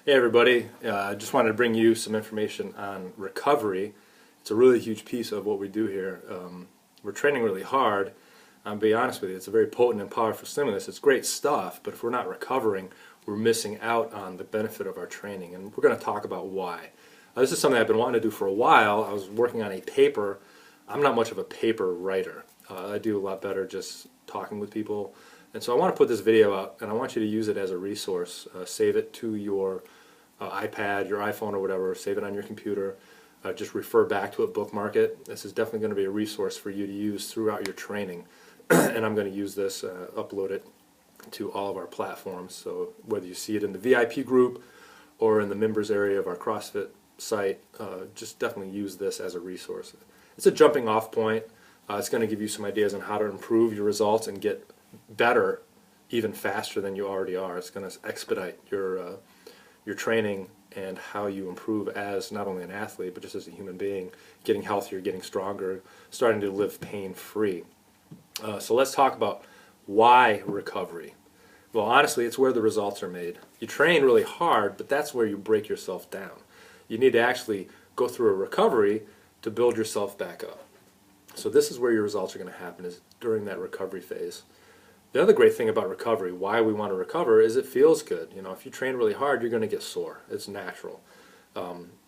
Hey everybody, I just wanted to bring you some information on recovery. It's a really huge piece of what we do here. We're training really hard. I'll be honest with you, it's a very potent and powerful stimulus. It's great stuff, but if we're not recovering, we're missing out on the benefit of our training, and we're going to talk about why. This is something I've been wanting to do for a while. I was working on a paper. I'm not much of a paper writer. I do a lot better just talking with people. And so I want to put this video out, and I want you to use it as a resource. Save it to your iPad, your iPhone, or whatever. Save it on your computer. Just refer back to it, bookmark it. This is definitely going to be a resource for you to use throughout your training. And I'm going to use this, upload it to all of our platforms. So whether you see it in the VIP group or in the members area of our CrossFit site, just definitely use this as a resource. It's a jumping off point. It's going to give you some ideas on how to improve your results and get better even faster than you already are. It's going to expedite your training and how you improve as not only an athlete but just as a human being, getting healthier, getting stronger, starting to live pain-free. So let's talk about why recovery. Well, honestly, it's where the results are made. You train really hard, but that's where you break yourself down. You need to actually go through a recovery to build yourself back up. So this is where your results are going to happen, is during that recovery phase. The other great thing about recovery, why we want to recover, is it feels good. You know, if you train really hard, you're going to get sore. It's natural.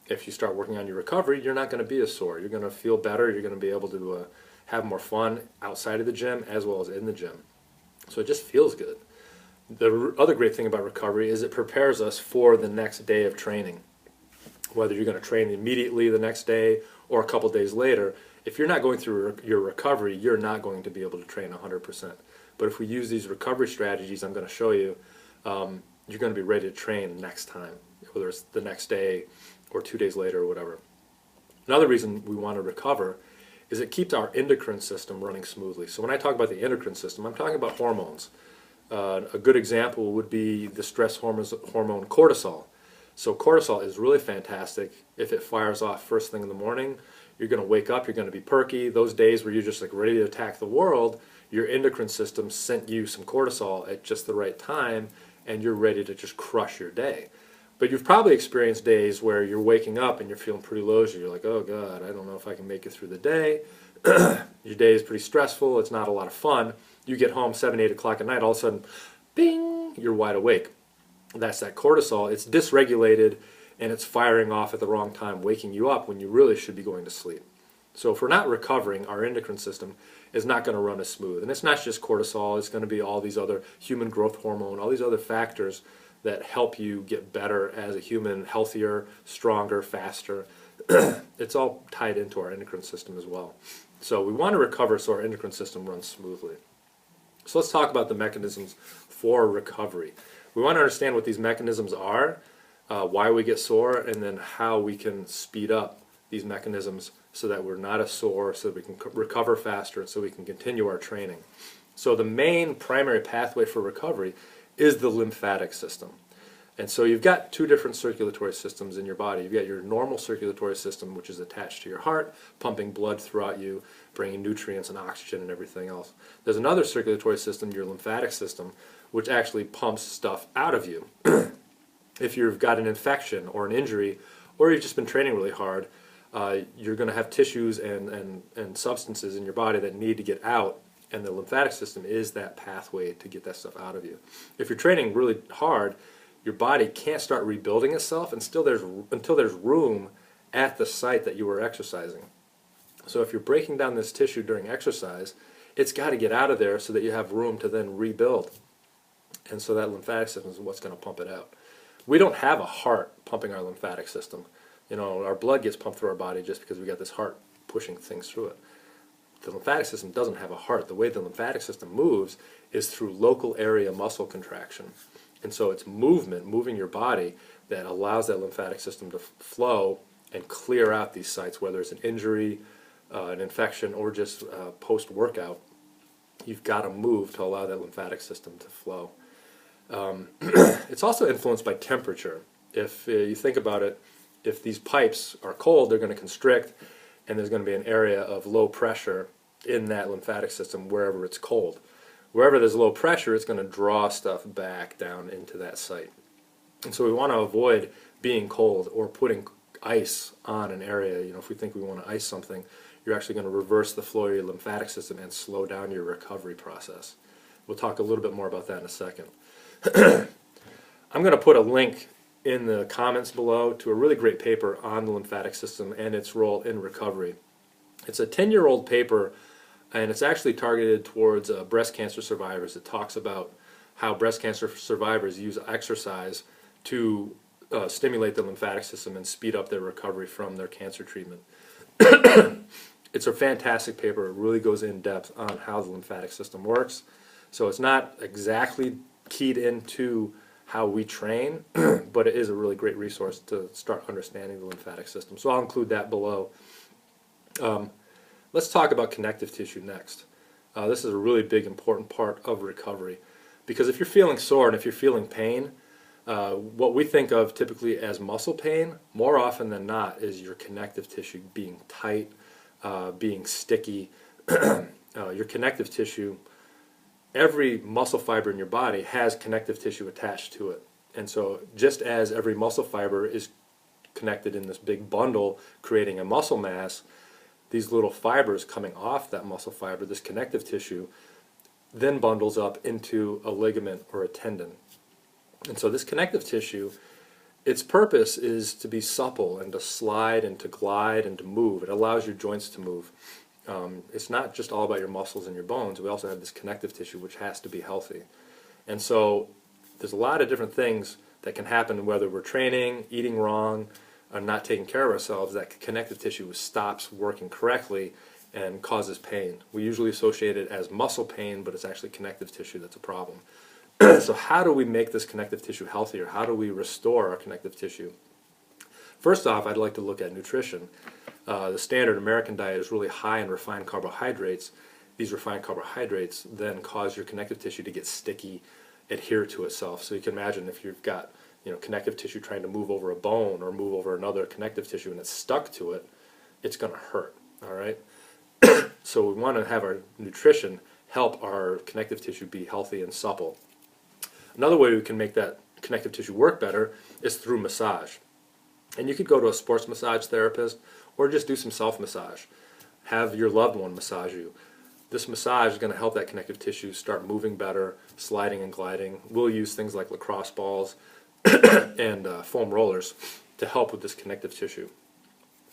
If you start working on your recovery, you're not going to be as sore. You're going to feel better. You're going to be able to have more fun outside of the gym as well as in the gym. So it just feels good. The other great thing about recovery is it prepares us for the next day of training. Whether you're going to train immediately the next day or a couple days later, if you're not going through your recovery, you're not going to be able to train 100%. But if we use these recovery strategies I'm going to show you, you're going to be ready to train next time, whether it's the next day or 2 days later or whatever. Another reason we want to recover is it keeps our endocrine system running smoothly. So when I talk about the endocrine system, I'm talking about hormones. A good example would be the stress hormone cortisol. So cortisol is really fantastic. If it fires off first thing in the morning, you're going to wake up, you're going to be perky. Those days where you're just like ready to attack the world, your endocrine system sent you some cortisol at just the right time, and you're ready to just crush your day. But you've probably experienced days where you're waking up and you're feeling pretty low. You're like, oh God, I don't know if I can make it through the day. Your day is pretty stressful. It's not a lot of fun. You get home 7, 8 o'clock at night, all of a sudden, bing, you're wide awake. That's that cortisol. It's dysregulated and it's firing off at the wrong time, waking you up when you really should be going to sleep. So if we're not recovering, our endocrine system is not going to run as smooth. And it's not just cortisol, it's going to be all these other human growth hormone, all these other factors that help you get better as a human, healthier, stronger, faster. It's all tied into our endocrine system as well. So we want to recover so our endocrine system runs smoothly. So let's talk about the mechanisms for recovery. We want to understand what these mechanisms are, why we get sore, and then how we can speed up these mechanisms so that we're not as sore, so that we can recover faster, and so we can continue our training. So the main primary pathway for recovery is the lymphatic system. And so you've got two different circulatory systems in your body. You've got your normal circulatory system, which is attached to your heart, pumping blood throughout you, bringing nutrients and oxygen and everything else. There's another circulatory system, your lymphatic system, which actually pumps stuff out of you. If you've got an infection or an injury, or you've just been training really hard, you're going to have tissues and substances in your body that need to get out, and the lymphatic system is that pathway to get that stuff out of you. If you're training really hard, your body can't start rebuilding itself until there's room at the site that you were exercising. So if you're breaking down this tissue during exercise, it's got to get out of there so that you have room to then rebuild. And so that lymphatic system is what's going to pump it out. We don't have a heart pumping our lymphatic system. You know, our blood gets pumped through our body just because we got this heart pushing things through it. The lymphatic system doesn't have a heart. The way the lymphatic system moves is through local area muscle contraction. And so it's movement, moving your body, that allows that lymphatic system to flow and clear out these sites, whether it's an injury, an infection, or just post-workout. You've got to move to allow that lymphatic system to flow. It's also influenced by temperature. If you think about it, if these pipes are cold, they're going to constrict, and there's going to be an area of low pressure in that lymphatic system wherever it's cold. Wherever there's low pressure, it's going to draw stuff back down into that site. And so we want to avoid being cold or putting ice on an area. If we think we want to ice something, you're actually going to reverse the flow of your lymphatic system and slow down your recovery process. We'll talk a little bit more about that in a second. I'm going to put a link in the comments below to a really great paper on the lymphatic system and its role in recovery. It's a 10-year-old paper, and it's actually targeted towards breast cancer survivors. It talks about how breast cancer survivors use exercise to stimulate the lymphatic system and speed up their recovery from their cancer treatment. It's a fantastic paper. It really goes in depth on how the lymphatic system works. So it's not exactly keyed into how we train, but it is a really great resource to start understanding the lymphatic system. So I'll include that below. Let's talk about connective tissue next. This is a really big, important part of recovery, because if you're feeling sore and if you're feeling pain, what we think of typically as muscle pain, more often than not, is your connective tissue being tight, being sticky. Your connective tissue, every muscle fiber in your body has connective tissue attached to it. And so just as every muscle fiber is connected in this big bundle creating a muscle mass, these little fibers coming off that muscle fiber, this connective tissue, then bundles up into a ligament or a tendon. And so this connective tissue, its purpose is to be supple and to slide and to glide and to move. It allows your joints to move. It's not just all about your muscles and your bones. We also have this connective tissue which has to be healthy. And so there's a lot of different things that can happen, whether we're training, eating wrong, or not taking care of ourselves, that connective tissue stops working correctly and causes pain. We usually associate it as muscle pain, but it's actually connective tissue that's a problem. So how do we make this connective tissue healthier? How do we restore our connective tissue? First off, I'd like to look at nutrition. The standard American diet is really high in refined carbohydrates. These refined carbohydrates then cause your connective tissue to get sticky, adhere to itself. So you can imagine if you've got connective tissue trying to move over a bone or move over another connective tissue and it's stuck to it, it's going to hurt. All right. So we want to have our nutrition help our connective tissue be healthy and supple. Another way we can make that connective tissue work better is through massage. And you could go to a sports massage therapist or just do some self-massage. Have your loved one massage you. This massage is going to help that connective tissue start moving better, sliding and gliding. We'll use things like lacrosse balls and foam rollers to help with this connective tissue.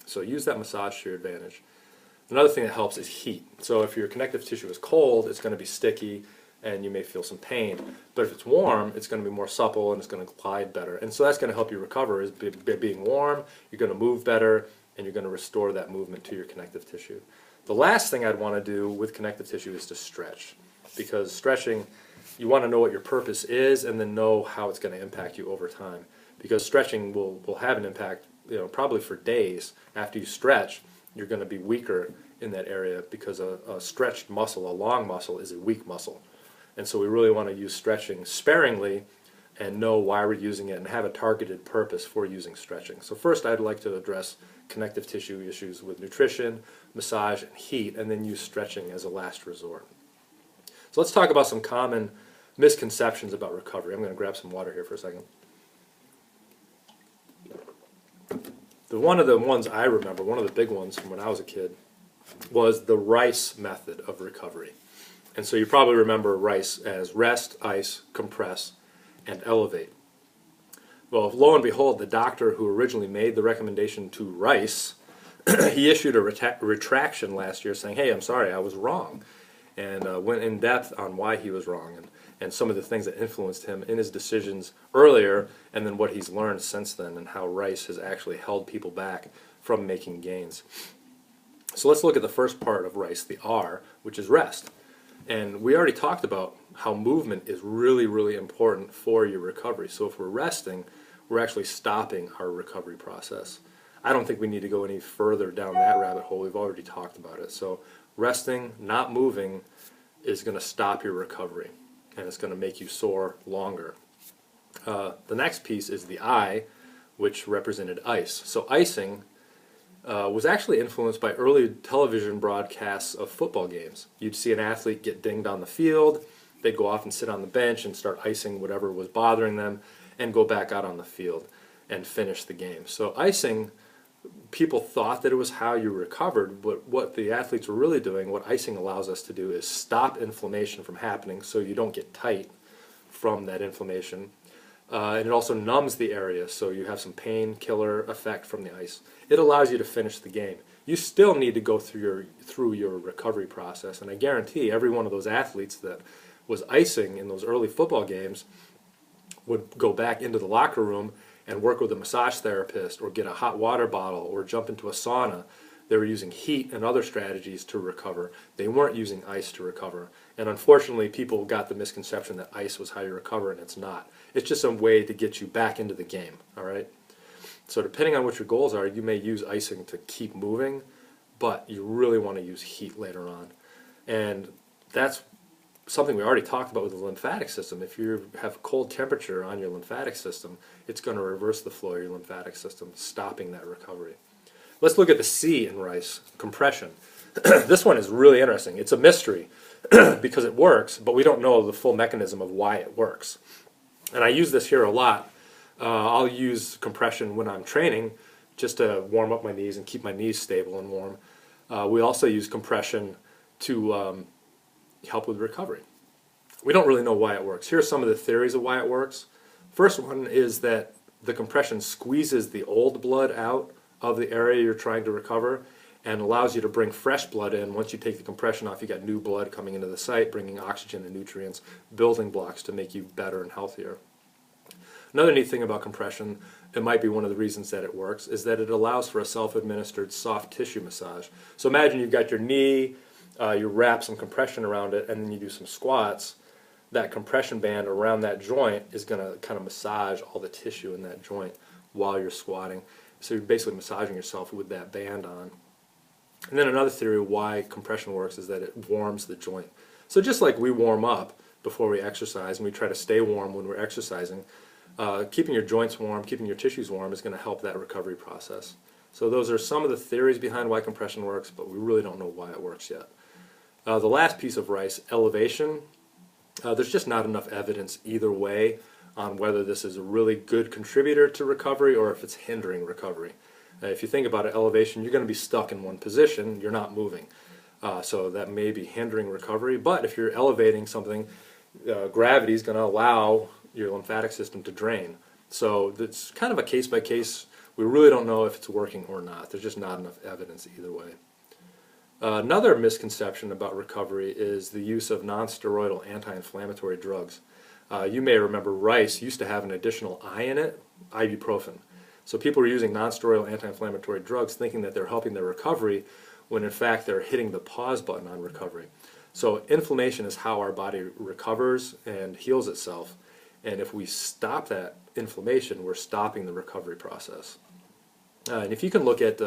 So use that massage to your advantage. Another thing that helps is heat. So if your connective tissue is cold, it's going to be sticky and you may feel some pain. But if it's warm, it's going to be more supple and it's going to glide better. And so that's going to help you recover. Is being warm, you're going to move better, and you're going to restore that movement to your connective tissue. The last thing I'd want to do with connective tissue is to stretch, because stretching, you want to know what your purpose is and then know how it's going to impact you over time. Because stretching will have an impact, probably for days. After you stretch, you're going to be weaker in that area, because a stretched muscle, a long muscle, is a weak muscle. And so we really want to use stretching sparingly and know why we're using it and have a targeted purpose for using stretching. So first I'd like to address connective tissue issues with nutrition, massage, and heat, and then use stretching as a last resort. So let's talk about some common misconceptions about recovery. I'm going to grab some water here for a second. One of the ones I remember, one of the big ones from when I was a kid, was the RICE method of recovery. And so you probably remember RICE as rest, ice, compress, and elevate. Well, lo and behold, the doctor who originally made the recommendation to RICE, he issued a retraction last year saying, hey, I'm sorry, I was wrong, and went in depth on why he was wrong and some of the things that influenced him in his decisions earlier, and then what he's learned since then, and how RICE has actually held people back from making gains. So let's look at the first part of RICE, the R, which is rest. And we already talked about how movement is really, really important for your recovery. So if we're resting, we're actually stopping our recovery process. I don't think we need to go any further down that rabbit hole. We've already talked about it. So resting, not moving, is going to stop your recovery, and it's going to make you sore longer. The next piece is the I, which represented ice. So icing was actually influenced by early television broadcasts of football games. You'd see an athlete get dinged on the field, they'd go off and sit on the bench and start icing whatever was bothering them, and go back out on the field and finish the game. So icing, people thought that it was how you recovered, but what the athletes were really doing, what icing allows us to do, is stop inflammation from happening so you don't get tight from that inflammation. And it also numbs the area, so you have some painkiller effect from the ice. It allows you to finish the game. You still need to go through your recovery process, and I guarantee every one of those athletes that was icing in those early football games would go back into the locker room and work with a massage therapist or get a hot water bottle or jump into a sauna. They were using heat and other strategies to recover. They weren't using ice to recover. And unfortunately, people got the misconception that ice was how you recover, and it's not. It's just a way to get you back into the game, all right? So depending on what your goals are, you may use icing to keep moving, but you really want to use heat later on. And that's something we already talked about with the lymphatic system. If you have cold temperature on your lymphatic system, it's going to reverse the flow of your lymphatic system, stopping that recovery. Let's look at the C in rice, compression. This one is really interesting. It's a mystery because it works, but we don't know the full mechanism of why it works. And I use this here a lot. I'll use compression when I'm training just to warm up my knees and keep my knees stable and warm. We also use compression to help with recovery. We don't really know why it works. Here are some of the theories of why it works. First one is that the compression squeezes the old blood out of the area you're trying to recover and allows you to bring fresh blood in. Once you take the compression off, you got new blood coming into the site, bringing oxygen and nutrients, building blocks to make you better and healthier. Another neat thing about compression, it might be one of the reasons that it works, is that it allows for a self-administered soft tissue massage. So imagine you've got your knee, you wrap some compression around it, and then you do some squats. That compression band around that joint is going to kind of massage all the tissue in that joint while you're squatting. So you're basically massaging yourself with that band on. And then another theory of why compression works is that it warms the joint. So just like we warm up before we exercise and we try to stay warm when we're exercising, keeping your joints warm, keeping your tissues warm is going to help that recovery process. So those are some of the theories behind why compression works, but we really don't know why it works yet. The last piece of rice, elevation, there's just not enough evidence either way on whether this is a really good contributor to recovery or if it's hindering recovery. If you think about it, elevation, you're going to be stuck in one position, you're not moving. So that may be hindering recovery, but if you're elevating something, gravity is going to allow your lymphatic system to drain. So it's kind of a case by case. We really don't know if it's working or not. There's just not enough evidence either way. Another misconception about recovery is the use of non-steroidal anti-inflammatory drugs. You may remember rice used to have an additional I in it, ibuprofen. So people were using non-steroidal anti-inflammatory drugs thinking that they're helping their recovery when in fact they're hitting the pause button on recovery. So inflammation is how our body recovers and heals itself. And if we stop that inflammation, we're stopping the recovery process. And if you can look at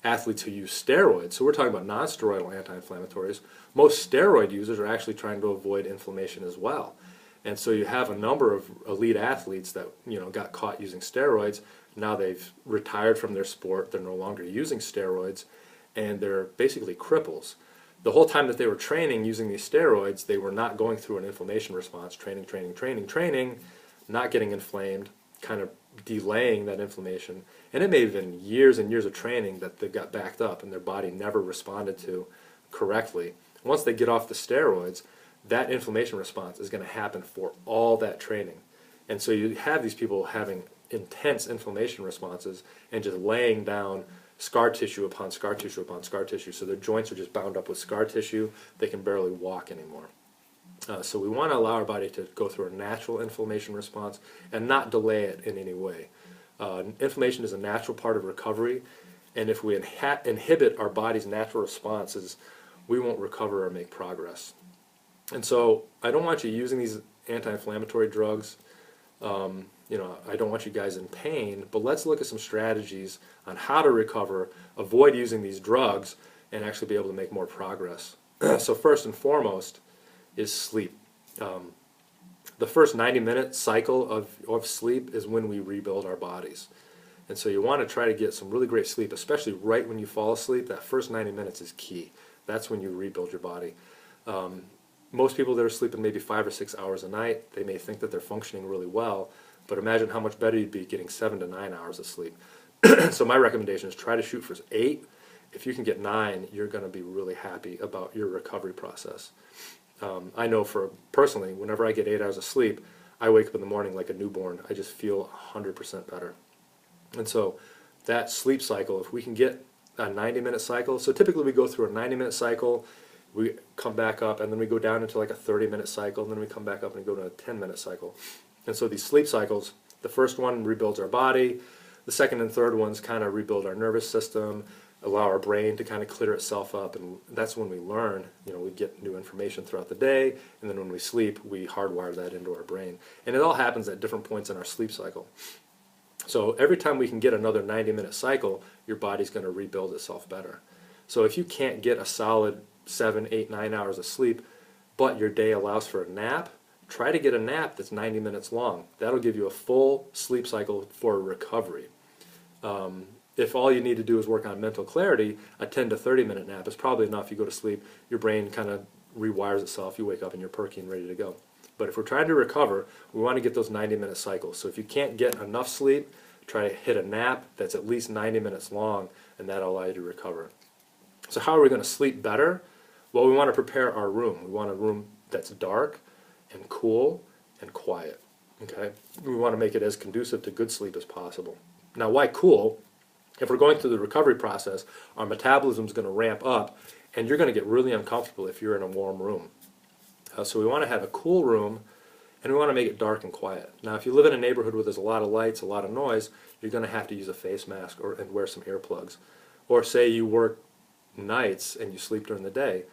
athletes who use steroids, so we're talking about non-steroidal anti-inflammatories, most steroid users are actually trying to avoid inflammation as well. And so you have a number of elite athletes that got caught using steroids. Now they've retired from their sport, they're no longer using steroids, and they're basically cripples. The whole time that they were training using these steroids, they were not going through an inflammation response, training, not getting inflamed, kind of delaying that inflammation. And it may have been years and years of training that they got backed up and their body never responded to correctly. Once they get off the steroids, that inflammation response is going to happen for all that training. And so you have these people having intense inflammation responses and just laying down scar tissue upon scar tissue upon scar tissue. So their joints are just bound up with scar tissue. They can barely walk anymore. So we want to allow our body to go through a natural inflammation response and not delay it in any way. Inflammation is a natural part of recovery, and if we inhibit our body's natural responses, we won't recover or make progress. And so I don't want you using these anti-inflammatory drugs. I don't want you guys in pain, but let's look at some strategies on how to recover, avoid using these drugs, and actually be able to make more progress. So first and foremost is sleep. The first 90-minute cycle of sleep is when we rebuild our bodies. And so you want to try to get some really great sleep, especially right when you fall asleep. That first 90 minutes is key. That's when you rebuild your body. Most people that are sleeping maybe 5 or 6 hours a night, they may think that they're functioning really well, but imagine how much better you'd be getting 7 to 9 hours of sleep. So my recommendation is try to shoot for 8. If you can get 9, you're going to be really happy about your recovery process. I know personally, whenever I get 8 hours of sleep, I wake up in the morning like a newborn. I just feel 100% better. And so that sleep cycle, if we can get a 90-minute cycle, so typically we go through a 90-minute cycle, we come back up, and then we go down into like a 30-minute cycle, and then we come back up and go to a 10-minute cycle. And so these sleep cycles, the first one rebuilds our body, the second and third ones kind of rebuild our nervous system, allow our brain to kind of clear itself up, and that's when we learn. We get new information throughout the day, and then when we sleep, we hardwire that into our brain. And it all happens at different points in our sleep cycle. So every time we can get another 90-minute cycle, your body's going to rebuild itself better. So if you can't get a solid 7, 8, 9 hours of sleep, but your day allows for a nap, try to get a nap that's 90 minutes long. That'll give you a full sleep cycle for recovery. If all you need to do is work on mental clarity, a 10 to 30-minute nap is probably enough. You go to sleep, your brain kind of rewires itself, you wake up and you're perky and ready to go. But if we're trying to recover, we want to get those 90-minute cycles. So if you can't get enough sleep, try to hit a nap that's at least 90 minutes long, and that'll allow you to recover. So how are we going to sleep better? Well, we want to prepare our room. We want a room that's dark and cool and quiet. Okay? We want to make it as conducive to good sleep as possible. Now, why cool? If we're going through the recovery process, our metabolism is going to ramp up, and you're going to get really uncomfortable if you're in a warm room. So we want to have a cool room, and we want to make it dark and quiet. Now, if you live in a neighborhood where there's a lot of lights, a lot of noise, you're going to have to use a face mask and wear some earplugs. Or say you work nights and you sleep during the day.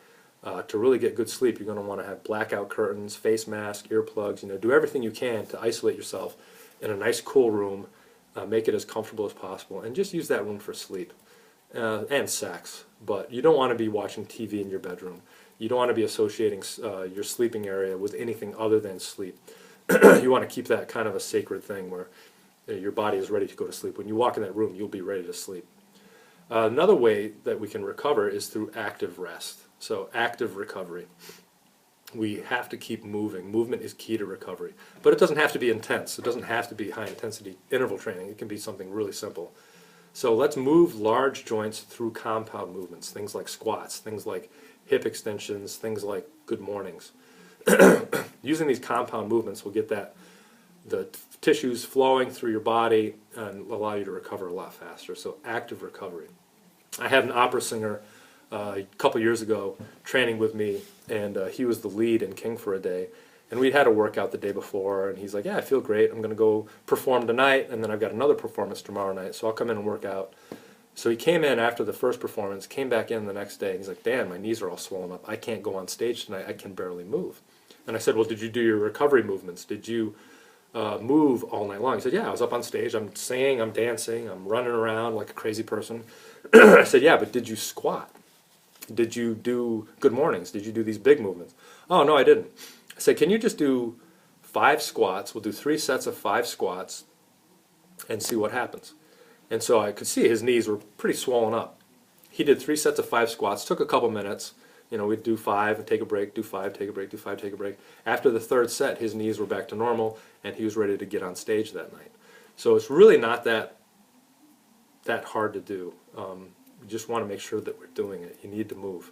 To really get good sleep, you're going to want to have blackout curtains, face mask, earplugs. Do everything you can to isolate yourself in a nice, cool room. Make it as comfortable as possible, and just use that room for sleep and sex. But you don't want to be watching TV in your bedroom. You don't want to be associating your sleeping area with anything other than sleep. You want to keep that kind of a sacred thing where your body is ready to go to sleep. When you walk in that room, you'll be ready to sleep. Another way that we can recover is through active rest. So active recovery. We have to keep moving. Movement is key to recovery. But it doesn't have to be intense. It doesn't have to be high-intensity interval training. It can be something really simple. So let's move large joints through compound movements, things like squats, things like hip extensions, things like good mornings. Using these compound movements will get the tissues flowing through your body and allow you to recover a lot faster. So active recovery. I had an opera singer a couple years ago training with me, and he was the lead in King for a Day. And we'd had a workout the day before, and he's like, yeah, I feel great. I'm going to go perform tonight, and then I've got another performance tomorrow night, so I'll come in and work out. So he came in after the first performance, came back in the next day, and he's like, Dan, my knees are all swollen up. I can't go on stage tonight. I can barely move. And I said, well, did you do your recovery movements? Did you move all night long? He said, yeah, I was up on stage. I'm singing, I'm dancing, I'm running around like a crazy person. I said, yeah, but did you squat? Did you do good mornings? Did you do these big movements? Oh, no, I didn't. I said, can you just do 5 squats? We'll do 3 sets of 5 squats and see what happens. And so I could see his knees were pretty swollen up. He did 3 sets of 5 squats, took a couple minutes. We'd do 5 and take a break, do 5, take a break, do 5, take a break. After the 3rd set, his knees were back to normal, and he was ready to get on stage that night. So it's really not that hard to do. You just want to make sure that we're doing it. You need to move.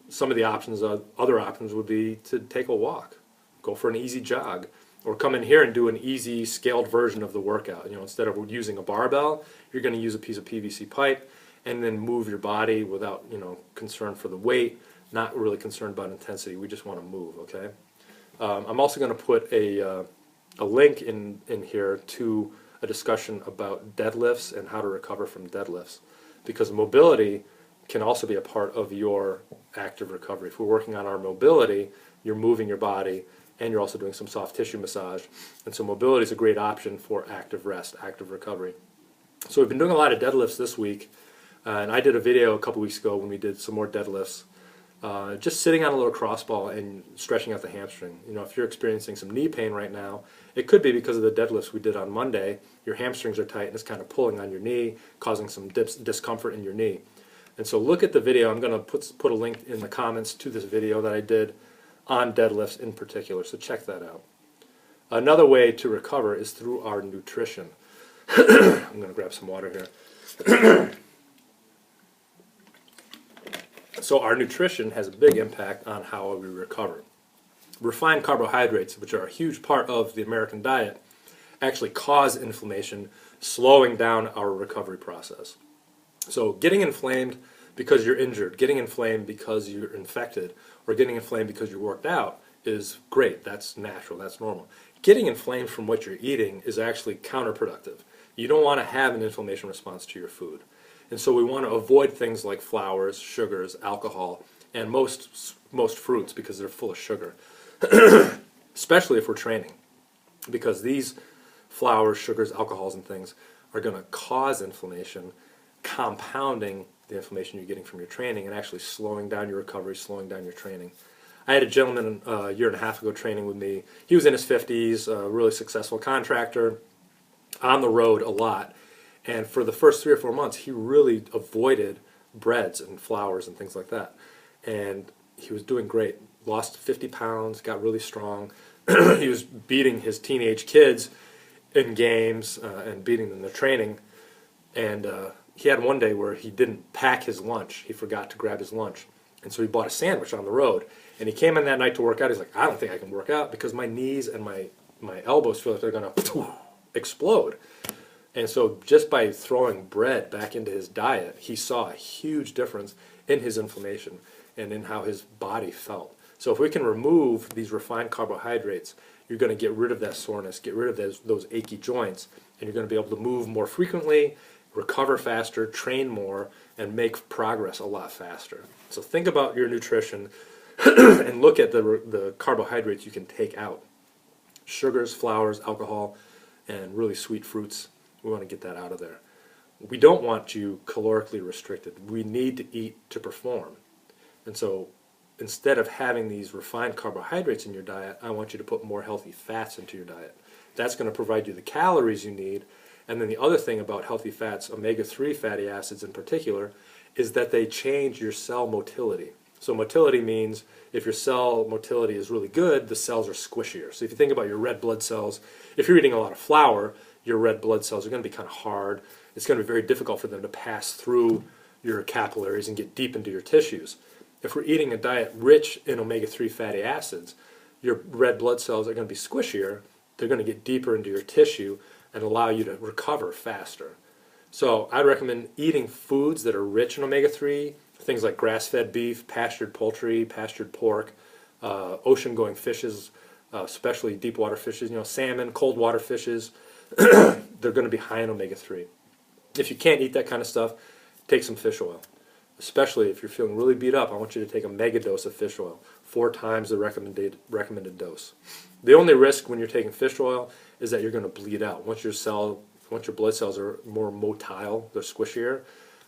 Some of the options, other options would be to take a walk, go for an easy jog, or come in here and do an easy scaled version of the workout. Instead of using a barbell, you're going to use a piece of PVC pipe and then move your body without, concern for the weight, not really concerned about intensity. We just want to move, okay? I'm also going to put a link in here to a discussion about deadlifts and how to recover from deadlifts, because mobility can also be a part of your active recovery. If we're working on our mobility, you're moving your body, and you're also doing some soft tissue massage. And so mobility is a great option for active rest, active recovery. So we've been doing a lot of deadlifts this week, and I did a video a couple weeks ago when we did some more deadlifts, just sitting on a little crossball and stretching out the hamstring. If you're experiencing some knee pain right now, it could be because of the deadlifts we did on Monday. Your hamstrings are tight and it's kind of pulling on your knee, causing some discomfort in your knee. And so look at the video. I'm going to put a link in the comments to this video that I did on deadlifts in particular, so check that out. Another way to recover is through our nutrition. I'm going to grab some water here. So our nutrition has a big impact on how we recover. Refined carbohydrates, which are a huge part of the American diet, actually cause inflammation, slowing down our recovery process. So getting inflamed because you're injured, getting inflamed because you're infected, or getting inflamed because you worked out is great. That's natural. That's normal. Getting inflamed from what you're eating is actually counterproductive. You don't want to have an inflammation response to your food. And so we want to avoid things like flours, sugars, alcohol, and most fruits because they're full of sugar, especially if we're training, because these flours, sugars, alcohols, and things are going to cause inflammation, compounding the inflammation you're getting from your training and actually slowing down your recovery, slowing down your training. I had a gentleman a year and a half ago training with me. He was in his 50s, a really successful contractor, on the road a lot. And for the first 3 or 4 months, he really avoided breads and flours and things like that. And he was doing great. Lost 50 pounds, got really strong. He was beating his teenage kids in games and beating them in their training. And he had one day where he didn't pack his lunch. He forgot to grab his lunch. And so he bought a sandwich on the road. And he came in that night to work out. He's like, I don't think I can work out because my knees and my elbows feel like they're going to explode. And so just by throwing bread back into his diet, he saw a huge difference in his inflammation and in how his body felt. So if we can remove these refined carbohydrates, you're going to get rid of that soreness, get rid of those achy joints, and you're going to be able to move more frequently, recover faster, train more, and make progress a lot faster. So think about your nutrition and look at the carbohydrates you can take out. Sugars, flours, alcohol, and really sweet fruits. We want to get that out of there. We don't want you calorically restricted. We need to eat to perform. And so instead of having these refined carbohydrates in your diet, I want you to put more healthy fats into your diet. That's going to provide you the calories you need. And then the other thing about healthy fats, omega-3 fatty acids in particular, is that they change your cell motility. So motility means if your cell motility is really good, the cells are squishier. So if you think about your red blood cells, if you're eating a lot of flour, your red blood cells are going to be kind of hard. It's going to be very difficult for them to pass through your capillaries and get deep into your tissues. If we're eating a diet rich in omega-3 fatty acids, your red blood cells are going to be squishier. They're going to get deeper into your tissue and allow you to recover faster. So I'd recommend eating foods that are rich in omega-3, things like grass-fed beef, pastured poultry, pastured pork, ocean-going fishes, especially deep water fishes, salmon, cold water fishes. They're going to be high in omega-3. If you can't eat that kind of stuff, take some fish oil. Especially if you're feeling really beat up, I want you to take a mega dose of fish oil, 4 times the recommended dose. The only risk when you're taking fish oil is that you're going to bleed out. Once your blood cells are more motile, they're squishier,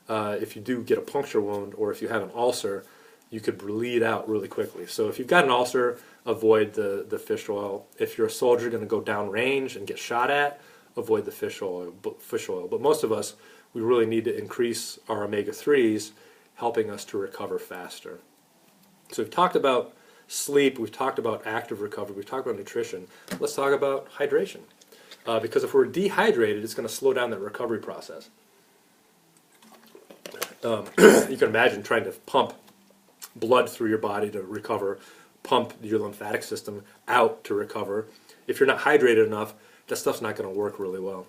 if you do get a puncture wound or if you have an ulcer, you could bleed out really quickly. So if you've got an ulcer, avoid the fish oil. If you're a soldier going to go down range and get shot at, avoid the fish oil. But most of us, we really need to increase our omega-3s, helping us to recover faster. So we've talked about sleep, we've talked about active recovery, we've talked about nutrition. Let's talk about hydration. Because if we're dehydrated, it's going to slow down that recovery process. You can imagine trying to pump blood through your body to recover, pump your lymphatic system out to recover. If you're not hydrated enough, that stuff's not going to work really well.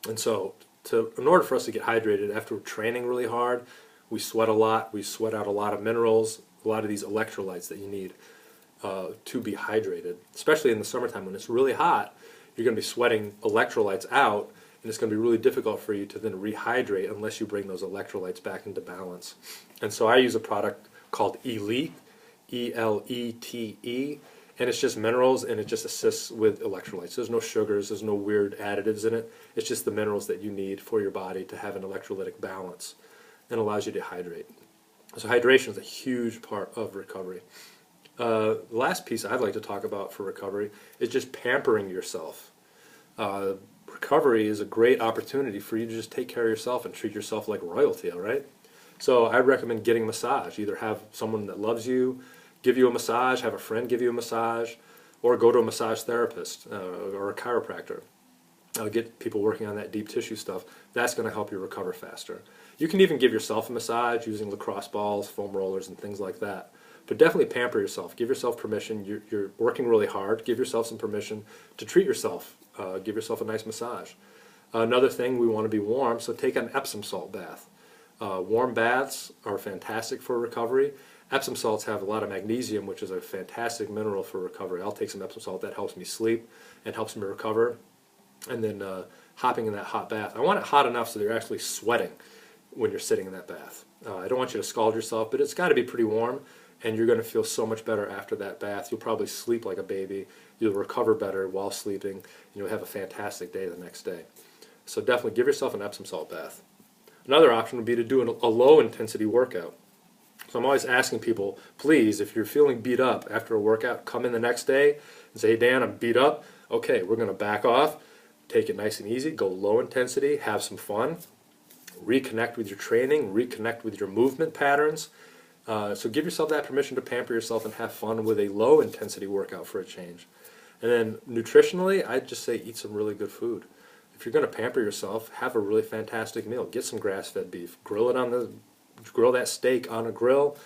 And so in order for us to get hydrated after training really hard, we sweat a lot, we sweat out a lot of minerals, a lot of these electrolytes that you need to be hydrated. Especially in the summertime when it's really hot, you're going to be sweating electrolytes out, and it's going to be really difficult for you to then rehydrate unless you bring those electrolytes back into balance. And so I use a product called Elite, E-L-E-T-E, and it's just minerals, and it just assists with electrolytes. There's no sugars, there's no weird additives in it. It's just the minerals that you need for your body to have an electrolytic balance and allows you to hydrate. So hydration is a huge part of recovery. The last piece I'd like to talk about for recovery is just pampering yourself. Recovery is a great opportunity for you to just take care of yourself and treat yourself like royalty, all right? So I'd recommend getting a massage. Either have someone that loves you give you a massage, have a friend give you a massage, or go to a massage therapist or a chiropractor. Get people working on that deep tissue stuff. That's going to help you recover faster. You can even give yourself a massage using lacrosse balls, foam rollers, and things like that. But definitely pamper yourself. Give yourself permission. You're working really hard. Give yourself some permission to treat yourself. Give yourself a nice massage. Another thing, we want to be warm, so take an Epsom salt bath. Warm baths are fantastic for recovery. Epsom salts have a lot of magnesium, which is a fantastic mineral for recovery. I'll take some Epsom salt. That helps me sleep and helps me recover. And then hopping in that hot bath. I want it hot enough so that you're actually sweating when you're sitting in that bath. I don't want you to scald yourself, but it's got to be pretty warm, and you're going to feel so much better after that bath. You'll probably sleep like a baby. You'll recover better while sleeping, and you'll have a fantastic day the next day. So definitely give yourself an Epsom salt bath. Another option would be to do a low-intensity workout. So I'm always asking people, please, if you're feeling beat up after a workout, come in the next day and say, hey, Dan, I'm beat up. Okay, we're going to back off. Take it nice and easy, go low intensity, have some fun, reconnect with your training, reconnect with your movement patterns. So give yourself that permission to pamper yourself and have fun with a low intensity workout for a change. And then nutritionally, I'd just say eat some really good food. If you're going to pamper yourself, have a really fantastic meal. Get some grass-fed beef, grill that steak on a grill,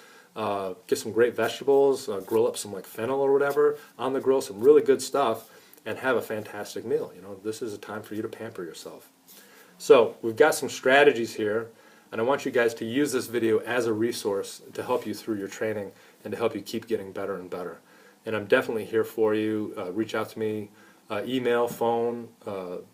get some great vegetables, grill up some like fennel or whatever on the grill, some really good stuff, and have a fantastic meal. You know, this is a time for you to pamper yourself. So we've got some strategies here, and I want you guys to use this video as a resource to help you through your training and to help you keep getting better and better. And I'm definitely here for you. Reach out to me, email, phone,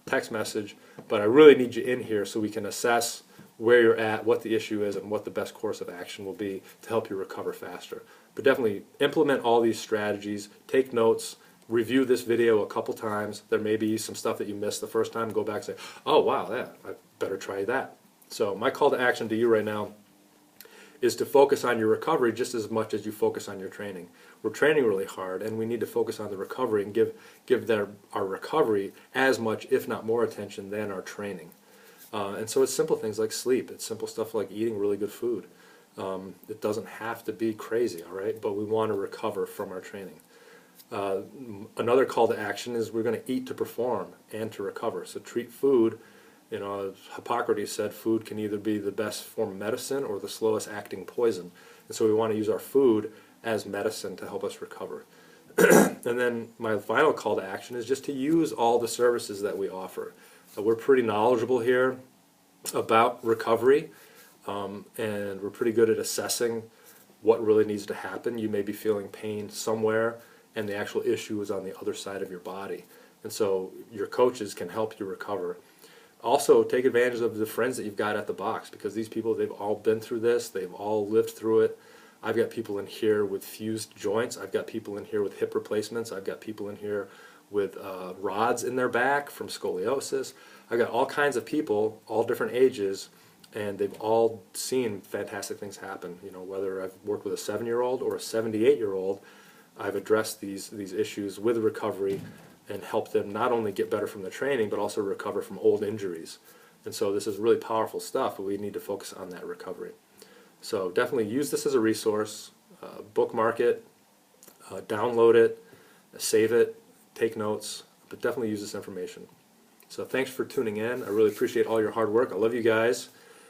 text message, but I really need you in here so we can assess where you're at, what the issue is, and what the best course of action will be to help you recover faster. But definitely implement all these strategies, take notes, review this video a couple times. There may be some stuff that you missed the first time. Go back and say, oh wow, yeah, I better try that. So my call to action to you right now is to focus on your recovery just as much as you focus on your training. We're training really hard, and we need to focus on the recovery and give our recovery as much, if not more, attention than our training. And so it's simple things like sleep. It's simple stuff like eating really good food. It doesn't have to be crazy, all right? But we want to recover from our training. Another call to action is we're going to eat to perform and to recover. So treat food, you know, Hippocrates said food can either be the best form of medicine or the slowest acting poison. And so we want to use our food as medicine to help us recover. And then my final call to action is just to use all the services that we offer. We're pretty knowledgeable here about recovery, and we're pretty good at assessing what really needs to happen. You may be feeling pain somewhere, and the actual issue is on the other side of your body. And so your coaches can help you recover. Also, take advantage of the friends that you've got at the box, because these people, they've all been through this. They've all lived through it. I've got people in here with fused joints. I've got people in here with hip replacements. I've got people in here with rods in their back from scoliosis. I've got all kinds of people, all different ages, and they've all seen fantastic things happen. You know, whether I've worked with a 7-year-old or a 78-year-old, I've addressed these issues with recovery and helped them not only get better from the training, but also recover from old injuries. And so this is really powerful stuff, but we need to focus on that recovery. So definitely use this as a resource, bookmark it, download it, save it, take notes, but definitely use this information. So thanks for tuning in. I really appreciate all your hard work. I love you guys,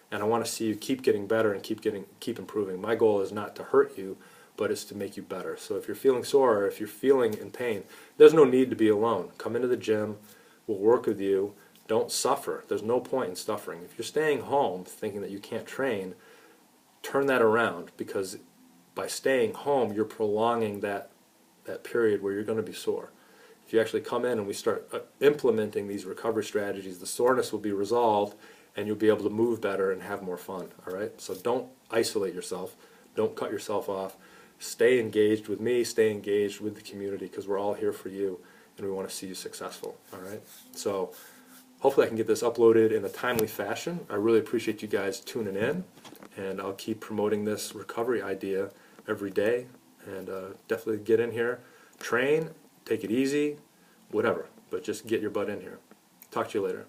and I want to see you keep getting better and keep improving. My goal is not to hurt you, but it's to make you better. So if you're feeling sore or if you're feeling in pain, there's no need to be alone. Come into the gym. We'll work with you. Don't suffer. There's no point in suffering. If you're staying home thinking that you can't train, turn that around, because by staying home, you're prolonging that period where you're going to be sore. If you actually come in and we start implementing these recovery strategies, the soreness will be resolved and you'll be able to move better and have more fun. All right? So don't isolate yourself. Don't cut yourself off. Stay engaged with me. Stay engaged with the community, because we're all here for you and we want to see you successful. All right? So hopefully I can get this uploaded in a timely fashion. I really appreciate you guys tuning in, and I'll keep promoting this recovery idea every day. And definitely get in here, train, take it easy, whatever, but just get your butt in here. Talk to you later.